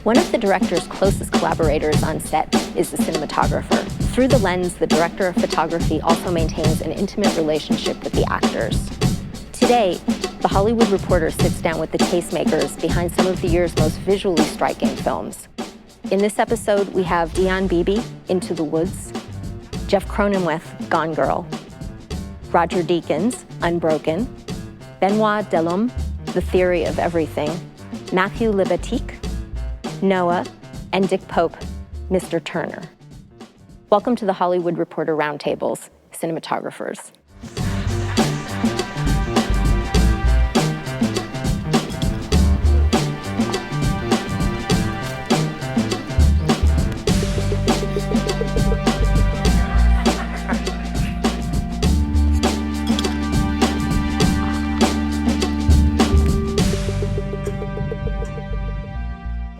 One of the director's closest collaborators on set is the cinematographer. Through the lens, the director of photography also maintains an intimate relationship with the actors. Today, The Hollywood Reporter sits down with the tastemakers behind some of the year's most visually striking films. In this episode, we have Dion Beebe, Into the Woods, Jeff Cronenweth, Gone Girl, Roger Deakins, Unbroken, Benoit Delhomme, The Theory of Everything, Matthew Libatique, Noah, and Dick Pope, Mr. Turner. Welcome to the Hollywood Reporter Roundtables, Cinematographers.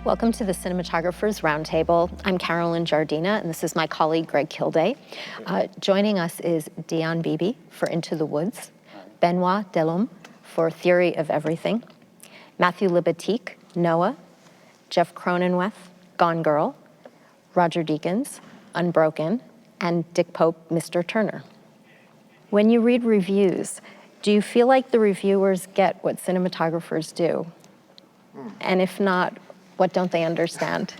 Welcome to the Cinematographers Roundtable. I'm Carolyn Jardina, and this is my colleague, Greg Kilday. Joining us is Dion Beebe for Into the Woods, Benoit Delhomme for Theory of Everything, Matthew Libatique, Noah, Jeff Cronenweth, Gone Girl, Roger Deakins, Unbroken, and Dick Pope, Mr. Turner. When you read reviews, do you feel like the reviewers get what cinematographers do? And if not, what don't they understand?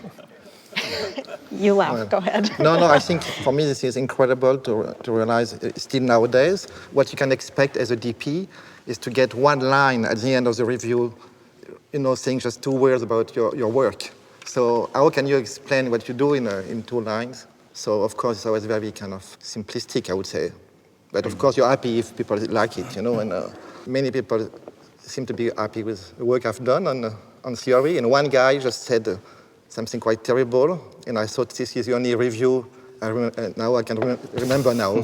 You laugh, go ahead. No, I think for me this is incredible to realize still nowadays. What you can expect as a DP is to get one line at the end of the review, saying just 2 words about your work. So how can you explain what you do in 2 lines? So of course it's always very kind of simplistic, I would say. But of course you're happy if people like it, and many people seem to be happy with the work I've done on theory, and one guy just said something quite terrible, and I thought this is the only review now I can remember now,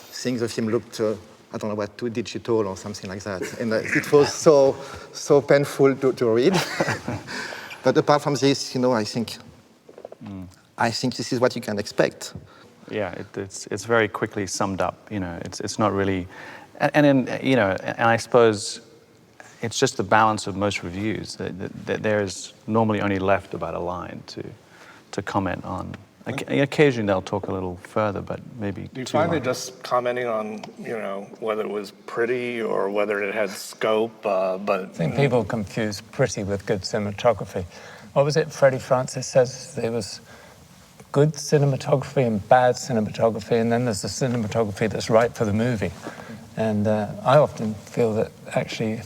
seeing the film looked, I don't know what, too digital or something like that, and it was so painful to read. But apart from this, I think this is what you can expect. Yeah, it's very quickly summed up. It's not really, and I suppose it's just the balance of most reviews that there's normally only left about a line to comment on. Occasionally they'll talk a little further, but maybe Do you find they're just commenting on, whether it was pretty or whether it had scope? But I think people confuse pretty with good cinematography. What was it Freddie Francis says? There was good cinematography and bad cinematography, and then there's the cinematography that's right for the movie. And I often feel that actually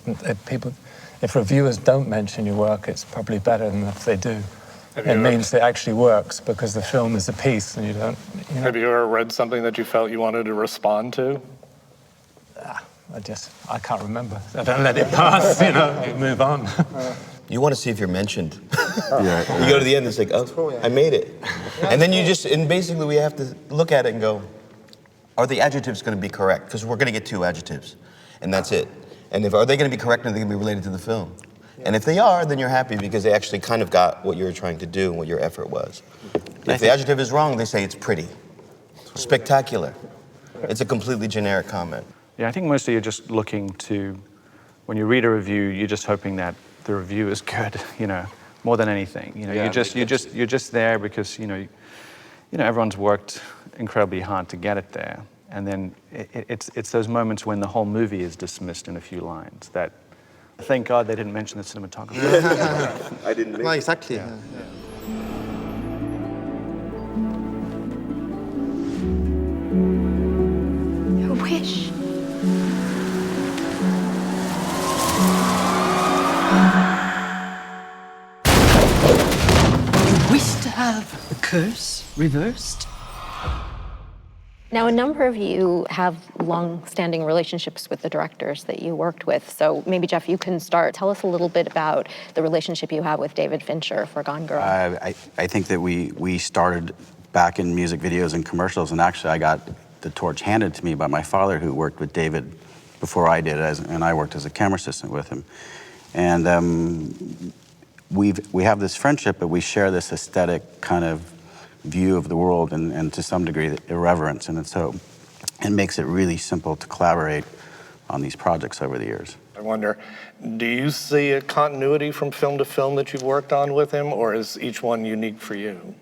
if reviewers don't mention your work, it's probably better than if they do. It means it actually works because the film is a piece and you don't... Have you ever read something that you felt you wanted to respond to? I can't remember. I don't let it pass, you move on. You want to see if you're mentioned. You go to the end, it's like, oh, I made it. And then and basically we have to look at it and go, are the adjectives going to be correct? Because we're going to get 2 adjectives, and that's it. And are they going to be correct, and are they going to be related to the film? And if they are, then you're happy because they actually kind of got what you were trying to do and what your effort was. If the adjective is wrong, they say it's pretty, spectacular. It's a completely generic comment. Yeah, I think mostly you're just looking to, when you read a review, you're just hoping that the review is good, more than anything. You're just there because everyone's worked incredibly hard to get it there, and then it's those moments when the whole movie is dismissed in a few lines that, thank God they didn't mention the cinematography. I didn't make exactly. Yeah. Your wish. You wish to have the curse reversed? Now, a number of you have long-standing relationships with the directors that you worked with. So maybe, Jeff, you can start. Tell us a little bit about the relationship you have with David Fincher for Gone Girl. I think that we started back in music videos and commercials, and actually I got the torch handed to me by my father, who worked with David before I did, and I worked as a camera assistant with him. And we have this friendship, but we share this aesthetic kind of view of the world and to some degree irreverence, and so it makes it really simple to collaborate on these projects over the years. I wonder, do you see a continuity from film to film that you've worked on with him, or is each one unique for you?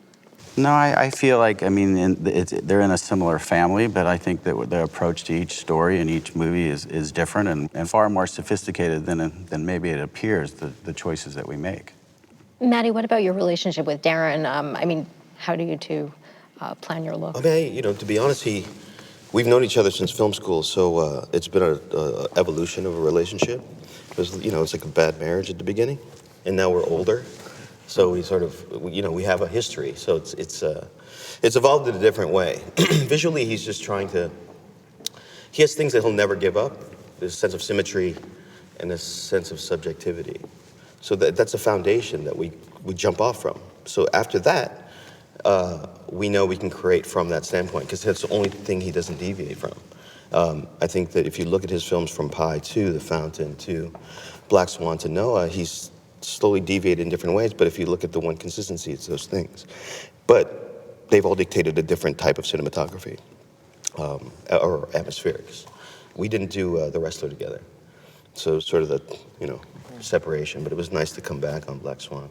No, I feel like, I mean, they're in a similar family, but I think that the approach to each story and each movie is different and far more sophisticated than maybe it appears, the choices that we make. Maddie, what about your relationship with Darren? I mean, how do you two plan your look? I mean, you know, to be honest, we've known each other since film school, so it's been an evolution of a relationship. It was, you know, it's like a bad marriage at the beginning, and now we're older. So we sort of, you know, we have a history. So it's evolved in a different way. Visually, he's just trying to, he has things that he'll never give up. There's a sense of symmetry and a sense of subjectivity. So that's a foundation that we jump off from. So after that, we know we can create from that standpoint, because that's the only thing he doesn't deviate from. I think that if you look at his films from Pi to The Fountain to Black Swan to Noah, he's slowly deviated in different ways, but if you look at the one consistency, it's those things. But they've all dictated a different type of cinematography, or atmospherics. We didn't do The Wrestler together, so sort of the, you know, separation, but it was nice to come back on Black Swan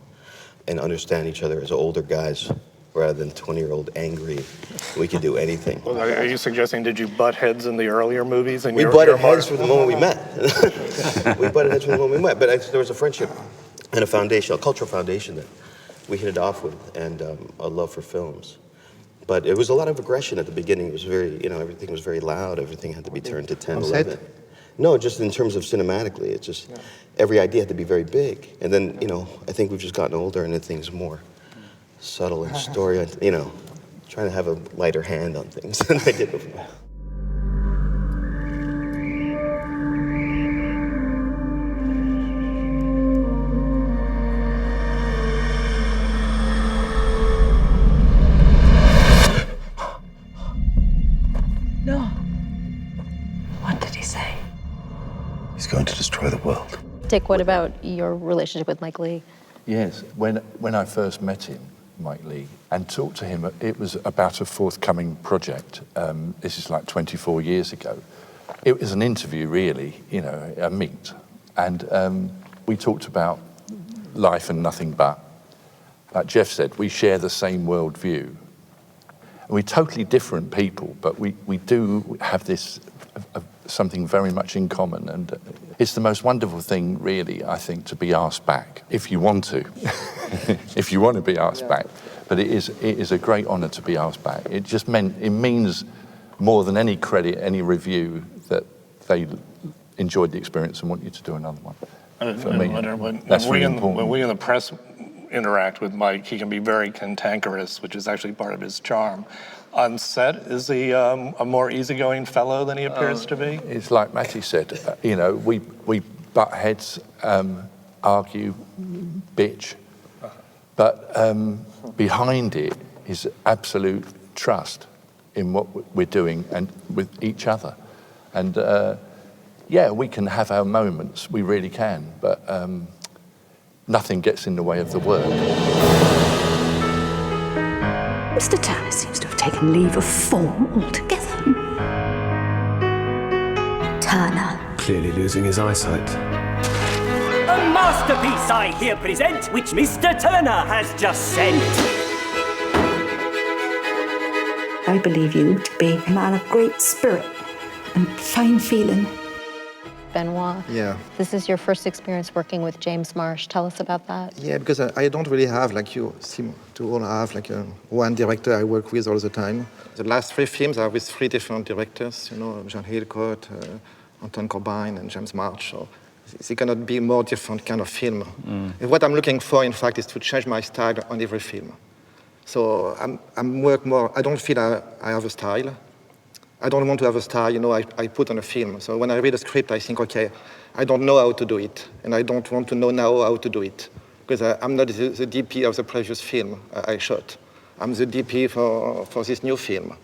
and understand each other as older guys rather than 20-year-old angry. We could do anything. Well, are you suggesting, did you butt heads in the earlier movies? And we butted heads from the moment we met. We butted heads from the moment we met, but there was a friendship and a foundation, a cultural foundation that we hit it off with, and a love for films. But it was a lot of aggression at the beginning. It was very, you know, everything was very loud. Everything had to be turned to 10, 11. No, just in terms of cinematically. It's just, every idea had to be very big. And then, you know, I think we've just gotten older and then things more subtle and story, you know, trying to have a lighter hand on things than I did before. No. What did he say? He's going to destroy the world. Dick, what about your relationship with Mike Leigh? Yes, when I first met him, Mike Leigh, and talked to him, it was about a forthcoming project. This is like 24 years ago. It was an interview, really, you know, a meet. And we talked about life and nothing but. Like Jeff said, we share the same worldview. And we're totally different people, but we do have this something very much in common, and it's the most wonderful thing, really, I think, to be asked back, if you want to, if you want to be asked back. But it is a great honour to be asked back. It means more than any credit, any review, that they enjoyed the experience and want you to do another one. For me, that's really important. When we in the press interact with Mike, he can be very cantankerous, which is actually part of his charm. On set, is he a more easygoing fellow than he appears to be? It's like Matty said, you know, we butt heads, argue, bitch, but behind it is absolute trust in what we're doing and with each other. And yeah, we can have our moments, we really can, but nothing gets in the way of the work. Mr. Turner seems to have taken leave of form altogether. Turner. Clearly losing his eyesight. A masterpiece I here present, which Mr. Turner has just sent. I believe you to be a man of great spirit and fine feeling. Benoit, this is your first experience working with James Marsh. Tell us about that. Yeah, because I don't really have, like you seem to all have, like one director I work with all the time. The last 3 films are with 3 different directors, you know, John Hillcoat, Anton Corbijn, and James Marsh. So it cannot be more different kind of film. What I'm looking for, in fact, is to change my style on every film. So I'm work more, I don't feel I have a style. I don't want to have a style, you know, I put on a film. So when I read a script, I think, okay, I don't know how to do it, and I don't want to know now how to do it, because I'm not the DP of the previous film I shot. I'm the DP for this new film.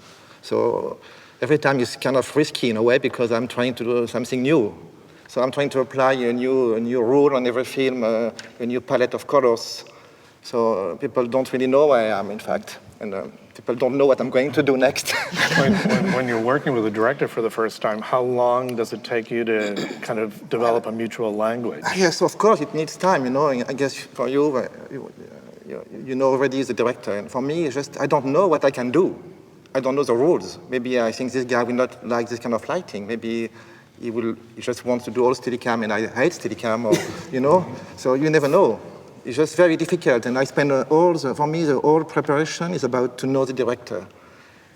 So every time it's kind of risky in a way, because I'm trying to do something new. So I'm trying to apply a new rule on every film, a new palette of colors. So people don't really know where I am, in fact. And people don't know what I'm going to do next. when you're working with a director for the first time, how long does it take you to kind of develop a mutual language? Yes, of course, it needs time, you know. I guess for you, you know already as a director. And for me, it's just, I don't know what I can do. I don't know the rules. Maybe I think this guy will not like this kind of lighting. Maybe he just wants to do all Steadicam and I hate Steadicam, or, you know. So you never know. It's just very difficult, and I spend for me, the whole preparation is about to know the director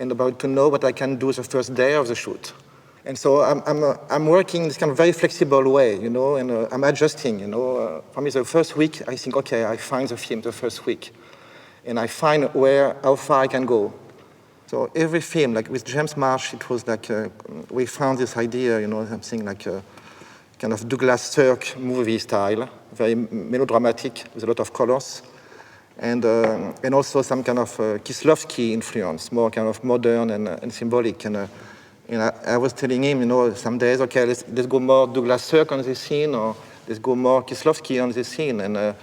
and about to know what I can do the first day of the shoot. And so I'm working in this kind of very flexible way, you know, and I'm adjusting, you know. For me, the first week, I think, okay, I find the film the first week, and I find how far I can go. So every film, like with James Marsh, it was like, we found this idea, you know, something like a kind of Douglas Sirk movie style, very melodramatic with a lot of colors, and also some kind of Kieslowski influence, more kind of modern and symbolic. And I was telling him, you know, some days, okay, let's go more Douglas Sirk on this scene, or let's go more Kieslowski on this scene, and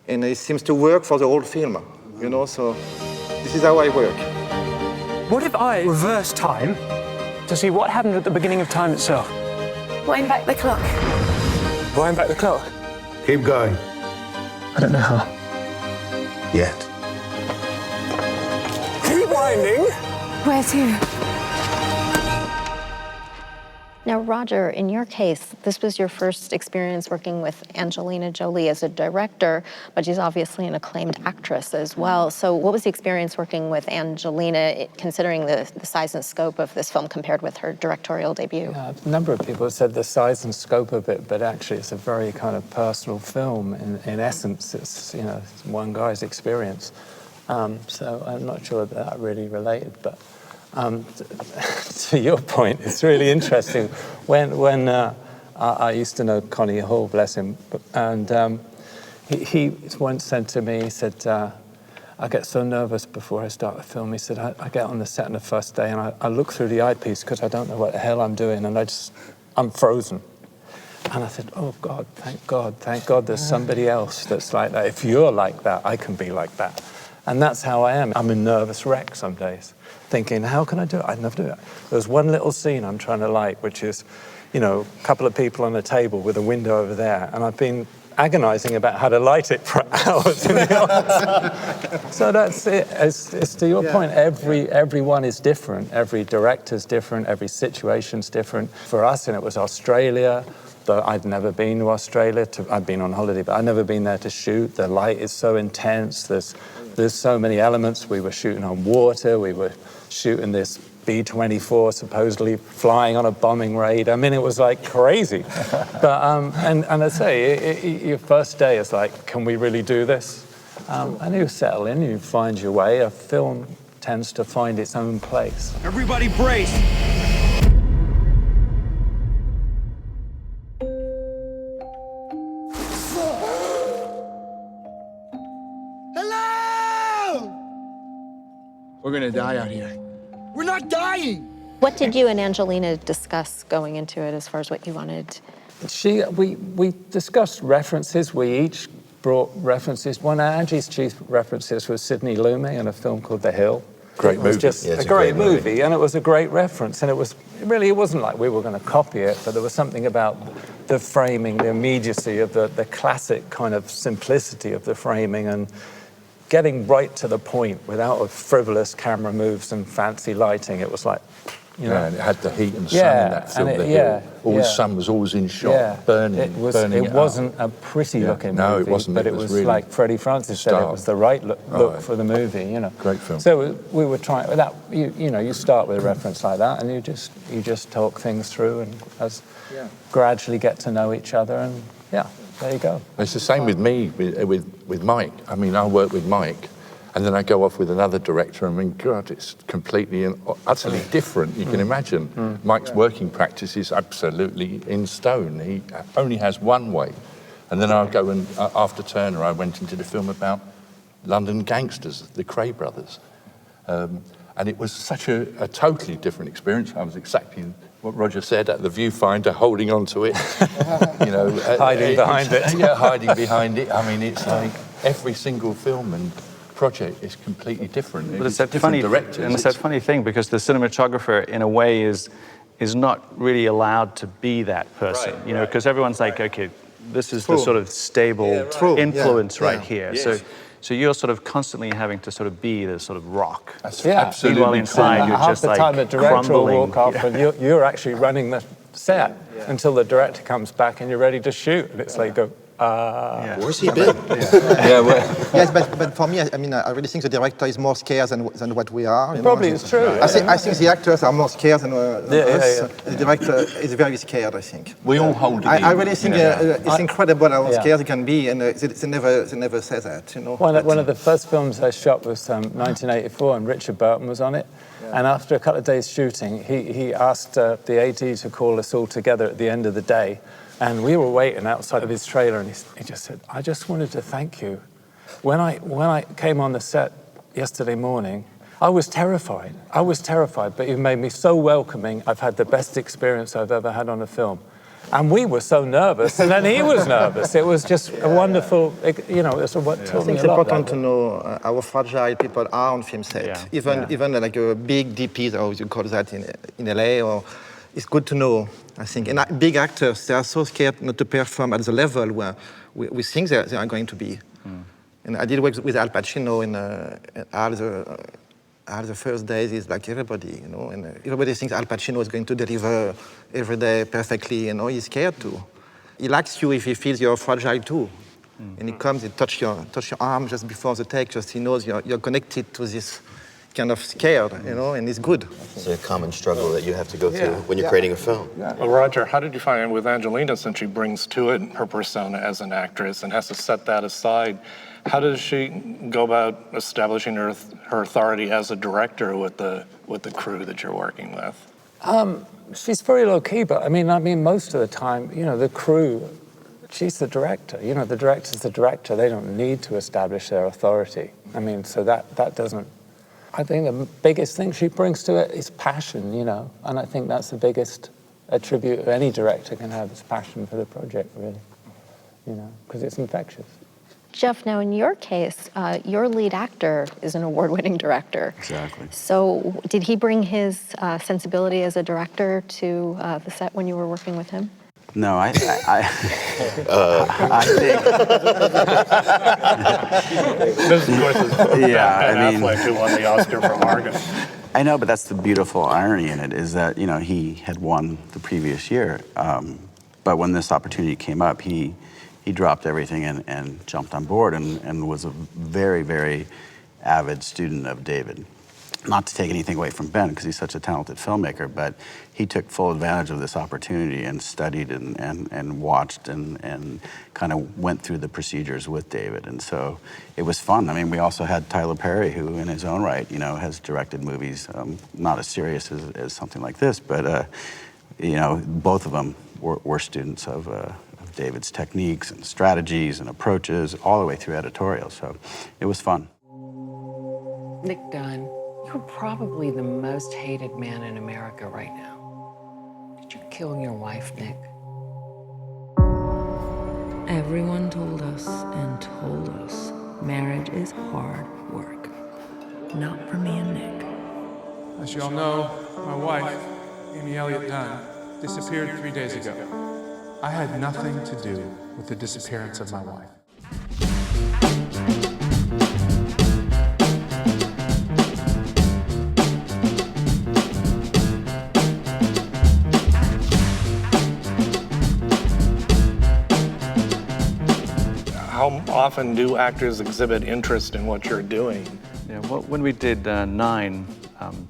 it seems to work for the whole film, you know. So this is how I work. What if I reverse time to see what happened at the beginning of time itself? Wind back the clock. Wind back the clock? Keep going. I don't know how. Yet. Keep winding. Where to? Now, Roger, in your case, this was your first experience working with Angelina Jolie as a director, but she's obviously an acclaimed actress as well. So what was the experience working with Angelina, considering the size and scope of this film compared with her directorial debut? Yeah, a number of people have said the size and scope of it, but actually it's a very kind of personal film. In essence, it's, you know, it's one guy's experience. So I'm not sure that really related, but to your point, it's really interesting. When I used to know Connie Hall, bless him, and he once said to me, he said, I get so nervous before I start a film. He said, I get on the set on the first day and I look through the eyepiece because I don't know what the hell I'm doing, and I'm frozen. And I said, oh God, thank God there's somebody else that's like that. If you're like that, I can be like that. And that's how I am. I'm a nervous wreck some days, thinking, how can I do it? I'd never do it. There's one little scene I'm trying to light, which is, you know, a couple of people on a table with a window over there, and I've been agonizing about how to light it for hours in the office. So that's it. It's to your point, everyone is different. Every director's different. Every situation's different. For us, and it was Australia. Though I'd never been to Australia. I'd been on holiday, but I'd never been there to shoot. The light is so intense. There's so many elements. We were shooting on water. We were shooting this B-24 supposedly flying on a bombing raid. I mean, it was like crazy. But and I say, your first day is like, can we really do this? And you settle in, you find your way. A film tends to find its own place. Everybody brace. We're gonna die out here. We're not dying. What did you and Angelina discuss going into it as far as what you wanted? We discussed references. We each brought references. One of Angie's chief references was Sidney Lumet in a film called The Hill. Great It was movie. just a great movie, and it was a great reference. And it wasn't like we were going to copy it, but there was something about the framing, the immediacy of the classic kind of simplicity of the framing, and getting right to the point without a frivolous camera moves and fancy lighting. It was like, you know. Yeah, and it had the heat and sun in that film. The Hill. The sun was always in shot, burning. It wasn't a pretty looking movie. No, it wasn't. But it was really, like Freddie Francis said, it was the right look for the movie. You know. Great film. So we were trying with that. You start with a reference like that, and you just talk things through, and gradually get to know each other, and there you go. It's the same with me, with Mike. I mean, I work with Mike, and then I go off with another director. I mean, God, it's completely and utterly different. You can imagine. Mike's working practice is absolutely in stone. He only has one way. And then I'll go and, after Turner, I went into the film about London gangsters, the Kray brothers. And it was such a totally different experience. I was exactly what Roger said, at the viewfinder, holding on to it, hiding behind it. Yeah, hiding behind it. I mean, it's like, every single film and project is completely different. But it's that funny, directors. and it's that funny thing because the cinematographer, in a way, is not really allowed to be that person, you know, because everyone's like, okay, this is the sort of stable influence right here. Yes. So you're sort of constantly having to sort of be the sort of rock. Absolutely. Meanwhile, inside you're just like half the time a director will crumbling. walk off and you're actually running the set until the director comes back and you're ready to shoot. And it's like, go, Where's he been? Yes, but for me, I mean, I really think the director is more scared than what we are. You Probably know? it's true. I think the actors are more scared than us. The director is very scared, I think. We all hold it I really think it's incredible how scared he can be, and they never say that, you know. One of the first films I shot was 1984, and Richard Burton was on it. And after a couple of days shooting, he asked the AD to call us all together at the end of the day. And we were waiting outside of his trailer, and he just said, I just wanted to thank you. When I came on the set yesterday morning, I was terrified, but you made me so welcoming. I've had the best experience I've ever had on a film. And we were so nervous, and then he was nervous. It was just a wonderful, you know, it's what taught me I think a it's lot. important to know how fragile people are on film set. Even like a big DP, or you call that in LA, or it's good to know, I think. And big actors, they are so scared not to perform at the level where we think they are going to be. And I did work with Al Pacino in all the first days. Is like everybody, you know, and everybody thinks Al Pacino is going to deliver every day perfectly, you know, he's scared too. He likes you if he feels you're fragile too. And he comes, he touch your arm just before the take, just he knows you're connected to this kind of scared, you know, and it's good. It's a common struggle that you have to go through when you're creating a film. Well, Roger, how did you find it with Angelina, since she brings to it her persona as an actress and has to set that aside? How does she go about establishing her authority as a director with the crew that you're working with? She's very low key, but I mean, most of the time, you know, the crew, she's the director. You know, the director's the director. They don't need to establish their authority. I mean, so that doesn't. I think the biggest thing she brings to it is passion, you know, and I think that's the biggest attribute any director can have is passion for the project, really, you know, because it's infectious. Jeff, now in your case, your lead actor is an award-winning director. Exactly. So did he bring his sensibility as a director to the set when you were working with him? No, I think. This, of course, is Ben Affleck, who won the Oscar for Argo. I know, but that's the beautiful irony in it, is that, you know, he had won the previous year, but when this opportunity came up, he dropped everything and jumped on board and was a very, very avid student of David. Not to take anything away from Ben, because he's such a talented filmmaker, but he took full advantage of this opportunity and studied and watched and kind of went through the procedures with David. And so it was fun. I mean, we also had Tyler Perry, who in his own right, you know, has directed movies, not as serious as something like this, but, you know, both of them were students of David's techniques and strategies and approaches all the way through editorial. So it was fun. Nick Dunn, you're probably the most hated man in America right now. Did you kill your wife, Nick? Everyone told us and told us marriage is hard work. Not for me and Nick. As you all know, my wife, Amy Elliott Dunn, disappeared 3 days ago. I had nothing to do with the disappearance of my wife. How often do actors exhibit interest in what you're doing? Yeah, well, when we did 9,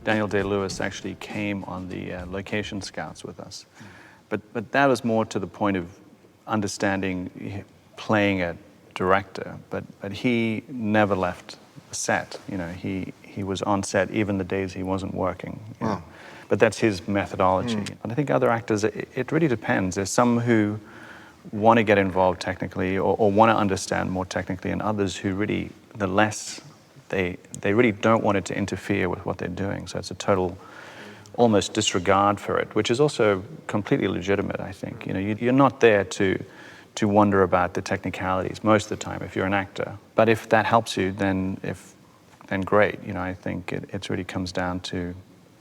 Daniel Day-Lewis actually came on the location scouts with us. But that was more to the point of understanding playing a director. But he never left the set. You know, he was on set even the days he wasn't working. You know. But that's his methodology. And I think other actors, it really depends. There's some who want to get involved technically or want to understand more technically, and others who really, the less, they really don't want it to interfere with what they're doing. So it's a total almost disregard for it, which is also completely legitimate, I think. You know, you're not there to to wonder about the technicalities most of the time if you're an actor. But if that helps you, then great. You know, I think it really comes down to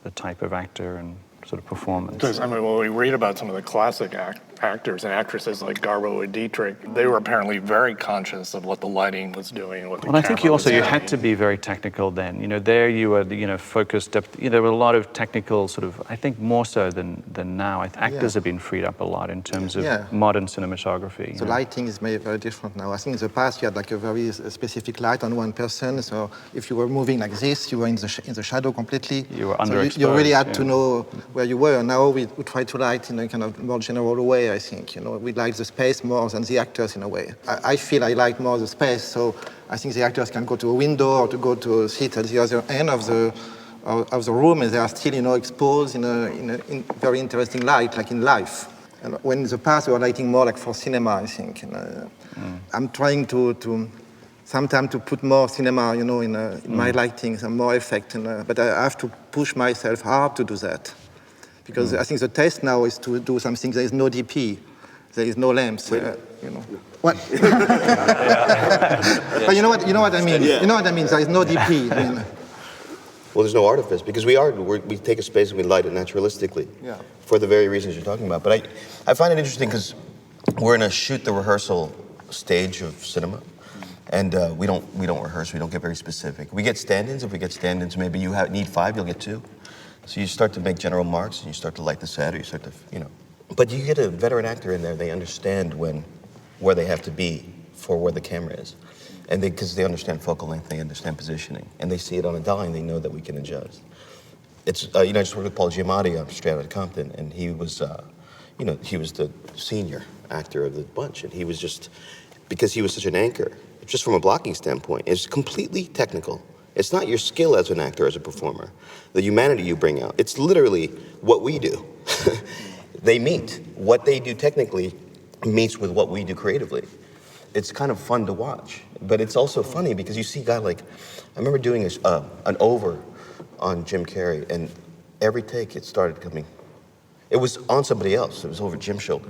the type of actor and sort of performance. Because, I mean, when we read about some of the classic actors and actresses like Garbo and Dietrich, they were apparently very conscious of what the lighting was doing and what the camera I think you was doing. had to be very technical then. You know, there you were, you know, focused up. You know, there were a lot of technical sort of, I think more so than now. Actors have been freed up a lot in terms of modern cinematography. The lighting is made very different now. I think in the past you had like a very specific light on one person. So if you were moving like this, you were in the shadow completely. You were So underexposed. you really had to know where you were. Now we try to light in a kind of more general way, I think. You know, we like the space more than the actors in a way. I feel I like more the space, so I think the actors can go to a window or to go to a seat at the other end of the room, and they are still, you know, exposed in a very interesting light, like in life. And when in the past we were lighting more like for cinema, I think. And, I'm trying to sometimes to put more cinema, you know, in my lighting, some more effect, but I have to push myself hard to do that. Because I think the taste now is to do something, there is no DP, there is no lamps, you know. What? But you know what I mean? You know what I mean, there is no DP. I mean, well, there's no artifice, because we take a space and we light it naturalistically for the very reasons you're talking about. But I find it interesting because we're in a shoot the rehearsal stage of cinema. And we don't rehearse, we don't get very specific. We get stand-ins. If we get stand-ins, maybe you need 5, you'll get 2. So you start to make general marks, and you start to light the set, or you start to, you know. But you get a veteran actor in there, they understand where they have to be for where the camera is. And because they understand focal length, they understand positioning. And they see it on a dolly, and they know that we can adjust. It's, you know, I just worked with Paul Giamatti straight out of Compton, and he was, you know, he was the senior actor of the bunch, and he was just, because he was such an anchor, just from a blocking standpoint, it's completely technical. It's not your skill as an actor, as a performer, the humanity you bring out. It's literally what we do. They meet. What they do technically meets with what we do creatively. It's kind of fun to watch, but it's also funny because you see a guy like, I remember doing an over on Jim Carrey, and every take it started coming. It was on somebody else. It was over Jim's shoulder.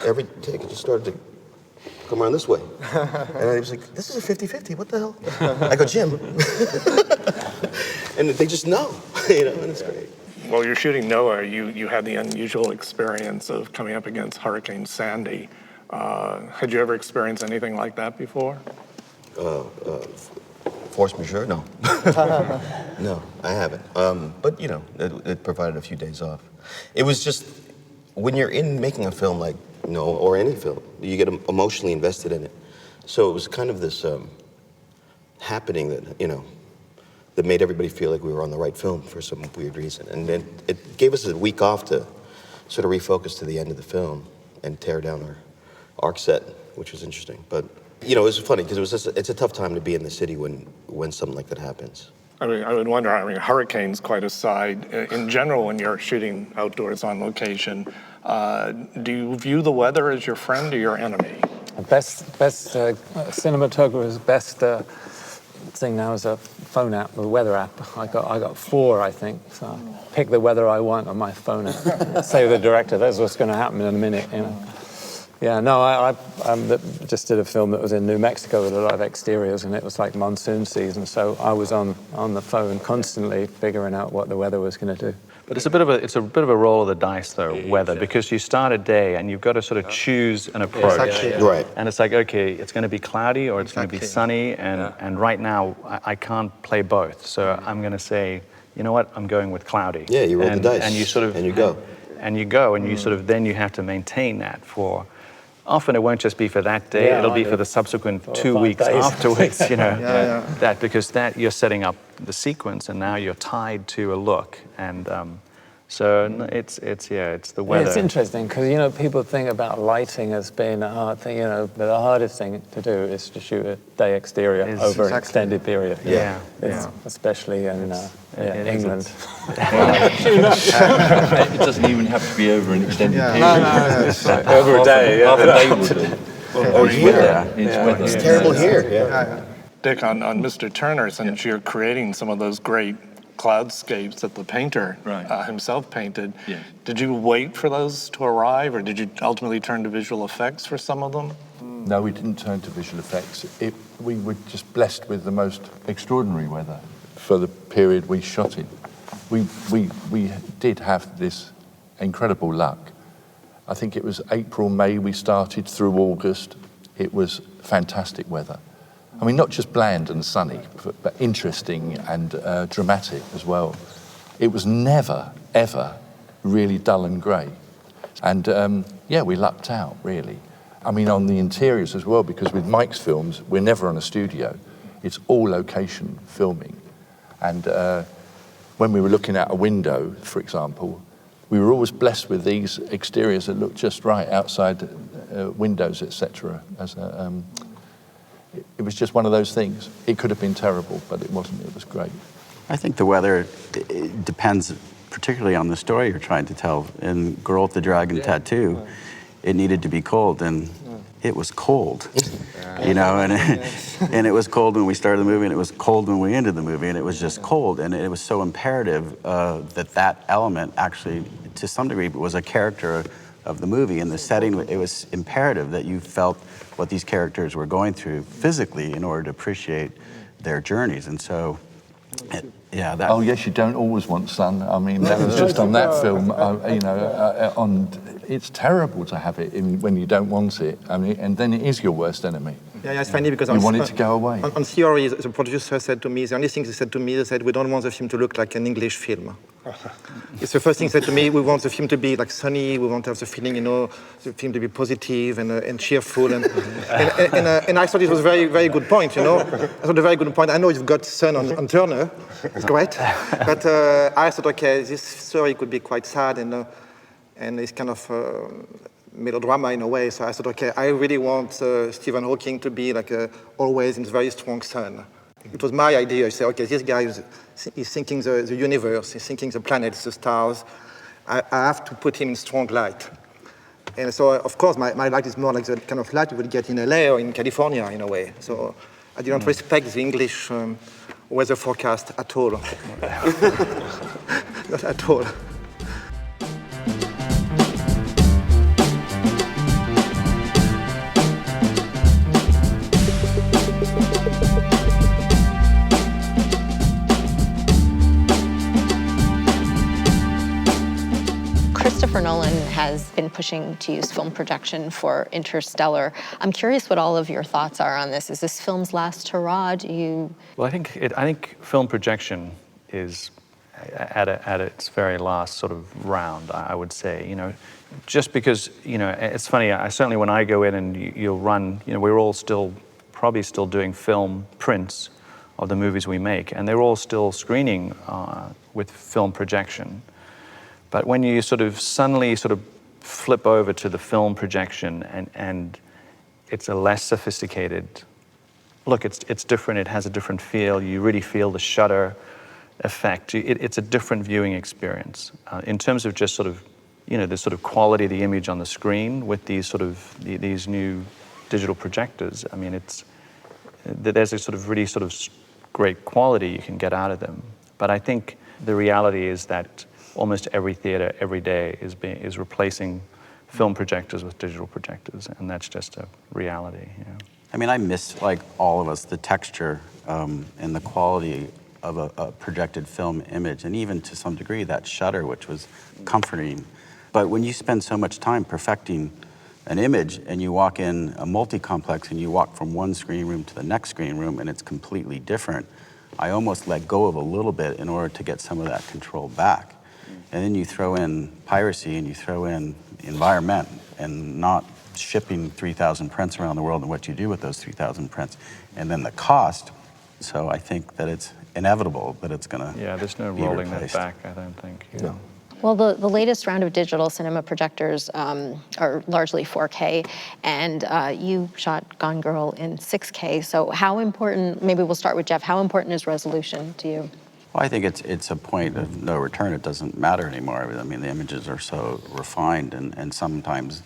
Every take it just started to come around this way. And I was like, this is a 50-50, what the hell? I go, Jim. And they just know, you know, and it's great. While you're shooting Noah, you had the unusual experience of coming up against Hurricane Sandy. Had you ever experienced anything like that before? Force majeure? No. No, I haven't. But, you know, it provided a few days off. It was just, when you're making a film like Noah, or any film, you get emotionally invested in it. So it was kind of this happening that, you know, that made everybody feel like we were on the right film for some weird reason. And then it gave us a week off to sort of refocus to the end of the film and tear down our arc set, which was interesting. But, you know, it was funny because it's a tough time to be in the city when something like that happens. I mean, I would wonder, I mean, hurricanes quite aside, in general, when you're shooting outdoors on location, do you view the weather as your friend or your enemy? Best cinematographer's best thing now is a phone app, a weather app. I got 4, I think. So I pick the weather I want on my phone app. Say to the director, that's what's going to happen in a minute, you know. Yeah, no, I just did a film that was in New Mexico with a lot of exteriors, and it was like monsoon season, so I was on the phone constantly figuring out what the weather was going to do. But it's a bit of a roll of the dice, though, weather, because you start a day and you've got to sort of choose an approach. Right. And it's like, okay, it's going to be cloudy or it's going to be sunny, and right now I can't play both, so I'm going to say, you know what, I'm going with cloudy. Yeah, you roll the dice, and you sort of, and you go. And you go, and you sort of, then you have to maintain that for. Often it won't just be for that day, it'll be for the subsequent 2 weeks afterwards, you know, that because that you're setting up the sequence and now you're tied to a look, and so it's the weather. Yeah, it's interesting because, you know, people think about lighting as being a hard thing, you know, but the hardest thing to do is to shoot a day exterior over an extended period. Especially in England. It doesn't even have to be over an extended period. No. Over a day, half a day will do. Or it's weather. It's terrible here. Dick, on Mr. Turner, since you're creating some of those great cloudscapes that the painter himself painted. Did you wait for those to arrive, or did you ultimately turn to visual effects for some of them? No, we didn't turn to visual effects. We were just blessed with the most extraordinary weather for the period we shot in. We did have this incredible luck. I think it was April, May we started through August. It was fantastic weather. I mean, not just bland and sunny, but interesting and dramatic as well. It was never, ever really dull and grey. And we lucked out, really. I mean, on the interiors as well, because with Mike's films, we're never on a studio. It's all location filming. And when we were looking out a window, for example, we were always blessed with these exteriors that looked just right outside windows, etc. It was just one of those things. It could have been terrible, but it wasn't. It was great. I think the weather it depends particularly on the story you're trying to tell. In Girl with the Dragon Tattoo, it needed to be cold, and it was cold, you know, and it was cold when we started the movie, and it was cold when we ended the movie, and it was just cold, and it was so imperative that element actually, to some degree, was a character of the movie. In the setting, it was imperative that you felt what these characters were going through physically in order to appreciate their journeys, and so. Oh yes, you don't always want sun. I mean, that was just on that film. It's terrible to have it when you don't want it. I mean, and then it is your worst enemy. Yeah, it's funny because you want it to go away. On theory, the producer said to me, the only thing they said to me, they said, we don't want the film to look like an English film. It's the first thing they said to me. We want the film to be like sunny. We want to have the feeling, you know, the film to be positive and cheerful. And I thought it was a very, very good point, you know. I thought a very good point. I know you've got sun on Turner. It's great. But I thought, okay, this story could be quite sad and it's kind of melodrama in a way. So I thought, okay, I really want Stephen Hawking to be like always in very strong sun. It was my idea. I said, okay, this guy is thinking the universe, he's thinking the planets, the stars. I have to put him in strong light. And so, of course, my light is more like the kind of light you would get in LA or in California in a way. So I didn't respect the English weather forecast at all. Not at all. Christopher Nolan has been pushing to use film projection for Interstellar. I'm curious what all of your thoughts are on this. Is this film's last hurrah? Well, I think film projection is at its very last sort of round, I would say. You know, just because, you know, it's funny. Certainly when I go in and you'll run, you know, we're all probably still doing film prints of the movies we make, and they're all still screening with film projection. But when you suddenly flip over to the film projection and it's a less sophisticated, look, it's different, it has a different feel, you really feel the shutter effect. It's a different viewing experience. In terms of just the quality of the image on the screen with these new digital projectors, I mean, there's a really great quality you can get out of them. But I think the reality is that almost every theater, every day, is replacing film projectors with digital projectors, and that's just a reality. You know? I mean, I miss, like all of us, the texture and the quality of a projected film image, and even to some degree that shutter, which was comforting. But when you spend so much time perfecting an image, and you walk in a multi-complex, and you walk from one screen room to the next screen room, and it's completely different, I almost let go of a little bit in order to get some of that control back. And then you throw in piracy and you throw in the environment and not shipping 3,000 prints around the world and what you do with those 3,000 prints. And then the cost. So I think that it's inevitable that it's going to there's no rolling that back, I don't think. You know. Well, the latest round of digital cinema projectors are largely 4K, and you shot Gone Girl in 6K. So how important, maybe we'll start with Jeff, how important is resolution to you? Well, I think it's a point of no return. It doesn't matter anymore. I mean, the images are so refined and sometimes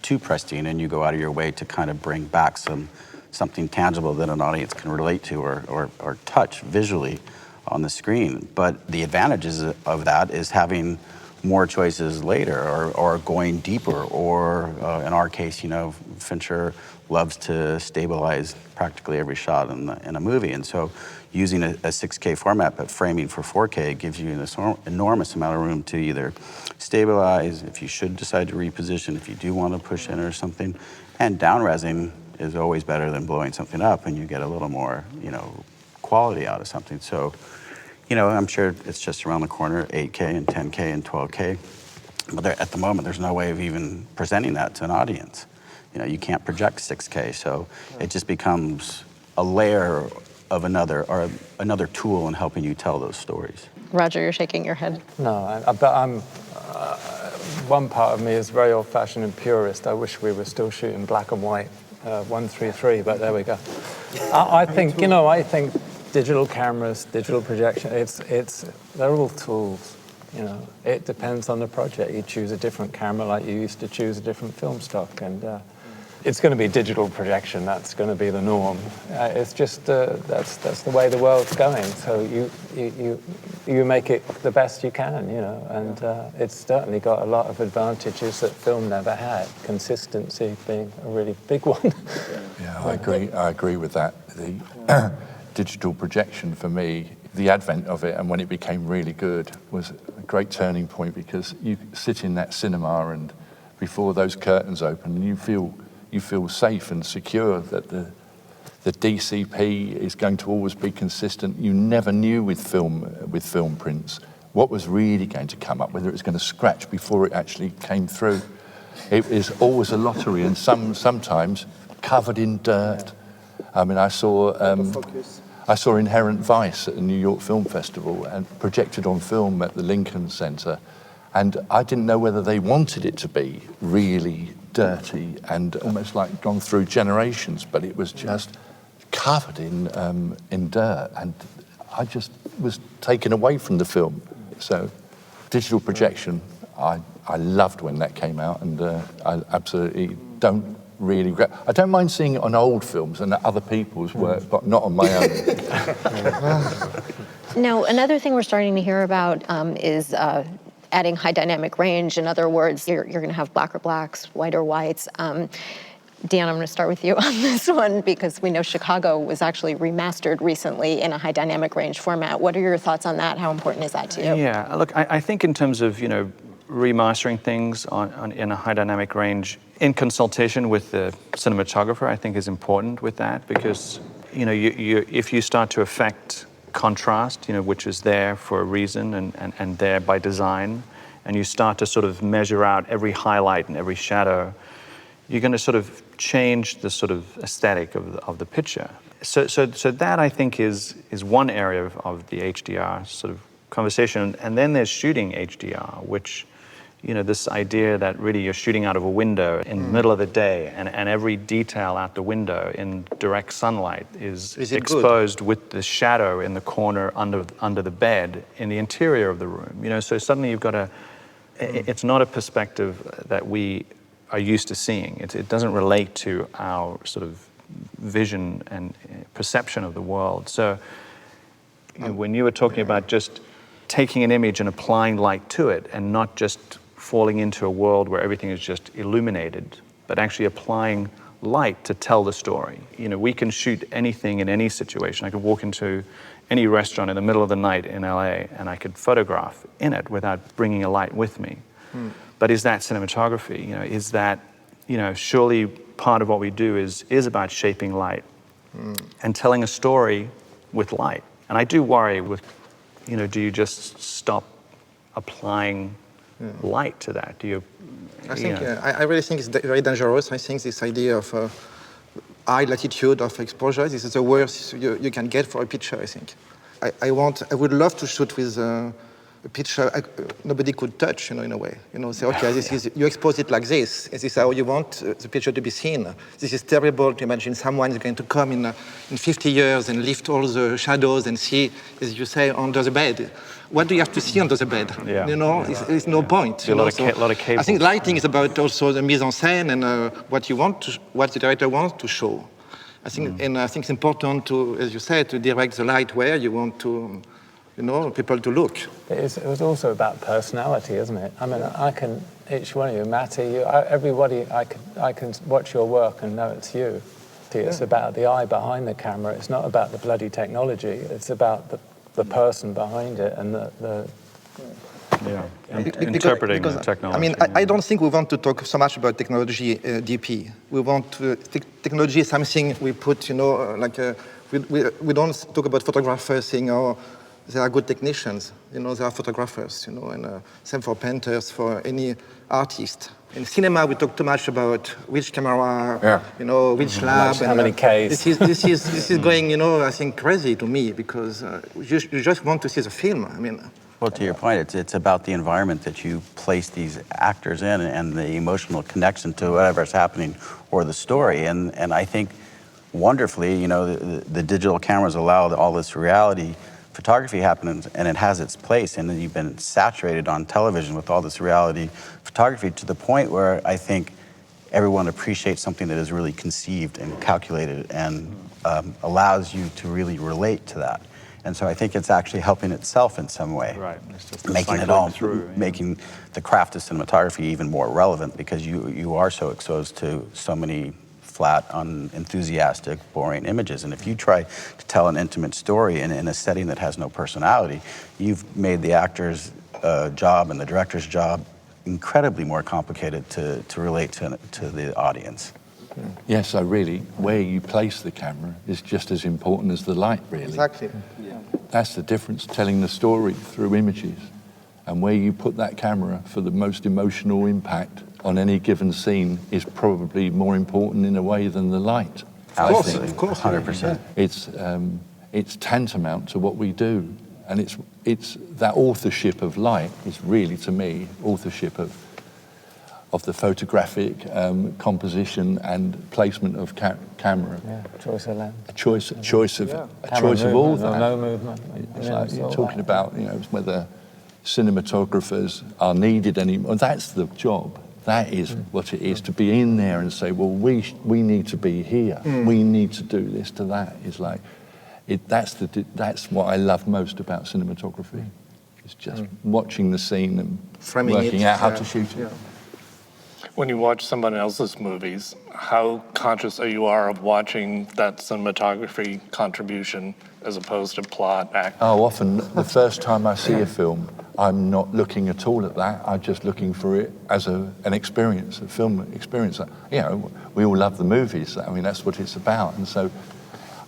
too pristine, and you go out of your way to kind of bring back something tangible that an audience can relate to or touch visually on the screen. But the advantages of that is having more choices later, or going deeper, or in our case, you know, Fincher loves to stabilize practically every shot in a movie, and so using a 6K format but framing for 4K gives you an enormous amount of room to either stabilize, if you should decide to reposition, if you do want to push in or something, and down-resing is always better than blowing something up, and you get a little more, you know, quality out of something. So, you know, I'm sure it's just around the corner, 8K and 10K and 12K. But at the moment, there's no way of even presenting that to an audience. You know, you can't project 6K, so it just becomes a layer of another tool in helping you tell those stories. Roger, you're shaking your head. No, but I'm. One part of me is very old-fashioned and purist. I wish we were still shooting black and white 1:3:3, but there we go. I think, you know, I think digital cameras, digital projection, they're all tools. You know, it depends on the project. You choose a different camera like you used to choose a different film stock, and it's going to be digital projection. That's going to be the norm. It's just that's the way the world's going. So you make it the best you can, you know, and it's certainly got a lot of advantages that film never had. Consistency being a really big one. Yeah, I agree with that. The digital projection for me, the advent of it and when it became really good was a great turning point, because you sit in that cinema and before those curtains open and you feel safe and secure that the DCP is going to always be consistent. You never knew with film prints what was really going to come up, whether it was going to scratch before it actually came through. It is always a lottery, and sometimes covered in dirt. I mean, I saw Inherent Vice at the New York Film Festival and projected on film at the Lincoln Center, and I didn't know whether they wanted it to be really dirty and almost like gone through generations, but it was just covered in dirt, and I just was taken away from the film. So digital projection, I loved when that came out, and I absolutely don't really regret. I don't mind seeing it on old films and other people's work, but not on my own. Now, another thing we're starting to hear about is adding high dynamic range. In other words, you're going to have blacker blacks, whiter whites. Dan, I'm going to start with you on this one, because we know Chicago was actually remastered recently in a high dynamic range format. What are your thoughts on that? How important is that to you? Yeah, look, I think in terms of, you know, remastering things in a high dynamic range, in consultation with the cinematographer, I think is important with that, because, you know, if you start to affect contrast, you know, which is there for a reason and there by design, and you start to sort of measure out every highlight and every shadow, you're going to sort of change the sort of aesthetic of the picture. So that, I think, is one area of the HDR sort of conversation. And then there's shooting HDR, which, you know, this idea that really you're shooting out of a window in the middle of the day, and every detail out the window in direct sunlight is exposed with the shadow in the corner under the bed in the interior of the room. You know, so suddenly you've got it's not a perspective that we are used to seeing. It doesn't relate to our sort of vision and perception of the world. So, you know, when you were talking about just taking an image and applying light to it, and not just falling into a world where everything is just illuminated, but actually applying light to tell the story. You know, we can shoot anything in any situation. I could walk into any restaurant in the middle of the night in LA and I could photograph in it without bringing a light with me. But is that cinematography? You know, is that, you know, surely part of what we do is about shaping light and telling a story with light. And I do worry with, you know, do you just stop applying light to that? Do you? I really think it's very dangerous. I think this idea of high latitude of exposure, this is the worst you can get for a picture, I think. I would love to shoot with a picture nobody could touch, you know, in a way. You know, say, okay, this is, you expose it like this. This is how you want the picture to be seen. This is terrible to imagine someone is going to come in 50 years and lift all the shadows and see, as you say, under the bed. What do you have to see under the bed? Yeah. You know, there's no point. A lot of cables. I think lighting is about also the mise en scène and what the director wants to show. I think, and I think it's important to, as you said, to direct the light where you want to people to look. It was also about personality, isn't it? I mean, each one of you, Matty, everybody, I can watch your work and know it's you. It's about the eye behind the camera. It's not about the bloody technology. It's about the person behind it and interpreting the technology. I mean, I don't think we want to talk so much about technology, DP. We want to, technology is something we put, we don't talk about photographers saying, oh, they are good technicians. They are photographers, and same for painters, for any artist. In cinema, we talk too much about which camera, which lab. How many Ks. This is going, I think, crazy to me, because you just want to see the film. I mean. Well, to your point, it's about the environment that you place these actors in and the emotional connection to whatever's happening or the story. And I think wonderfully, the digital cameras allow all this reality photography happens, and it has its place, and then you've been saturated on television with all this reality photography to the point where I think everyone appreciates something that is really conceived and calculated and allows you to really relate to that. And so I think it's actually helping itself in some way, right? It's just making it all through, making the craft of cinematography even more relevant, because you are so exposed to so many flat, unenthusiastic, boring images. And if you try to tell an intimate story in a setting that has no personality, you've made the actor's job and the director's job incredibly more complicated to relate to the audience. Yeah, so really, where you place the camera is just as important as the light, really. Exactly. Yeah. That's the difference, telling the story through images. And where you put that camera for the most emotional impact on any given scene is probably more important in a way than the light. Of course, 100%. It's tantamount to what we do. And it's that authorship of light is really, to me, authorship of the photographic composition and placement of camera. Yeah, choice of lens. A choice of all that. No movement. It's like you're talking about, whether cinematographers are needed anymore. That's the job. That is what it is, to be in there and say, well, we need to be here. We need to do this to that. It's like, that's what I love most about cinematography. It's just watching the scene and working out how to shoot it. When you watch someone else's movies, how conscious you are of watching that cinematography contribution as opposed to plot, acting? Oh, often the first time I see a film, I'm not looking at all at that. I'm just looking for it as an experience, a film experience. We all love the movies. I mean, that's what it's about. And so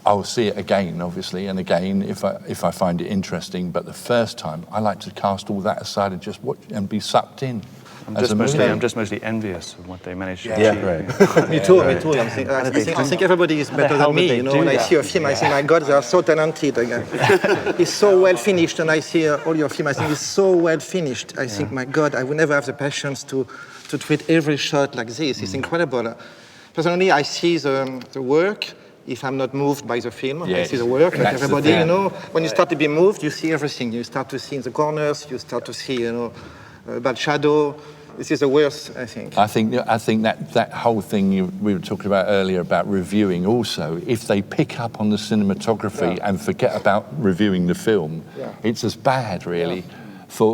I'll see it again, obviously, and again if I find it interesting. But the first time, I like to cast all that aside and just watch and be sucked in. I'm just mostly envious of what they managed to achieve. Right. Me too. I think everybody is better than me. When I see a film, I think, my God, they are so talented. It's so well finished, and I see all your film. I think it's so well finished. I think, my God, I would never have the patience to treat every shot like this. It's incredible. Personally, I see the work. If I'm not moved by the film, I see the work. Like everybody, when you start to be moved, you see everything. You start to see in the corners. You start to see, bad shadow. This is the worst, I think. I think that whole thing we were talking about earlier about reviewing also, if they pick up on the cinematography and forget about reviewing the film, it's as bad, really,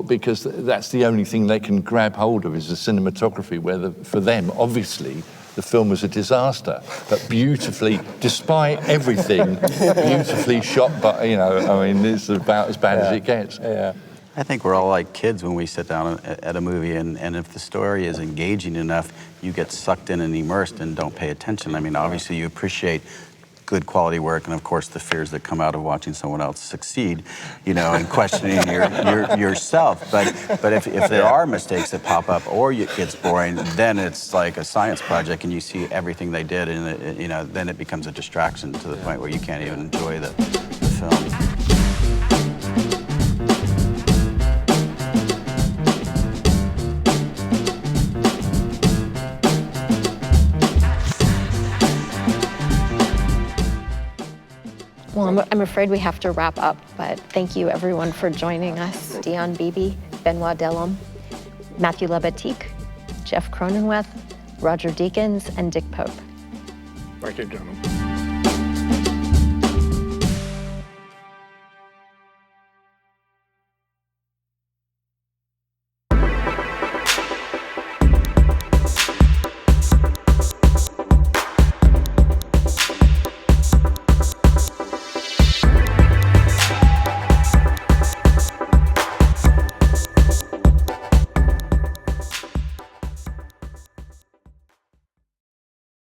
because that's the only thing they can grab hold of is the cinematography, where for them, obviously, the film was a disaster, but beautifully, despite everything, beautifully shot, but, it's about as bad as it gets. Yeah. I think we're all like kids when we sit down at a movie, and if the story is engaging enough, you get sucked in and immersed and don't pay attention. I mean, obviously you appreciate good quality work, and of course the fears that come out of watching someone else succeed, and questioning yourself. But if there are mistakes that pop up or it gets boring, then it's like a science project, and you see everything they did, and then it becomes a distraction to the point where you can't even enjoy the film. Well, I'm afraid we have to wrap up, but thank you everyone for joining us. Dion Beebe, Benoit Delhomme, Matthew Libatique, Jeff Cronenweth, Roger Deakins, and Dick Pope. Thank you, gentlemen.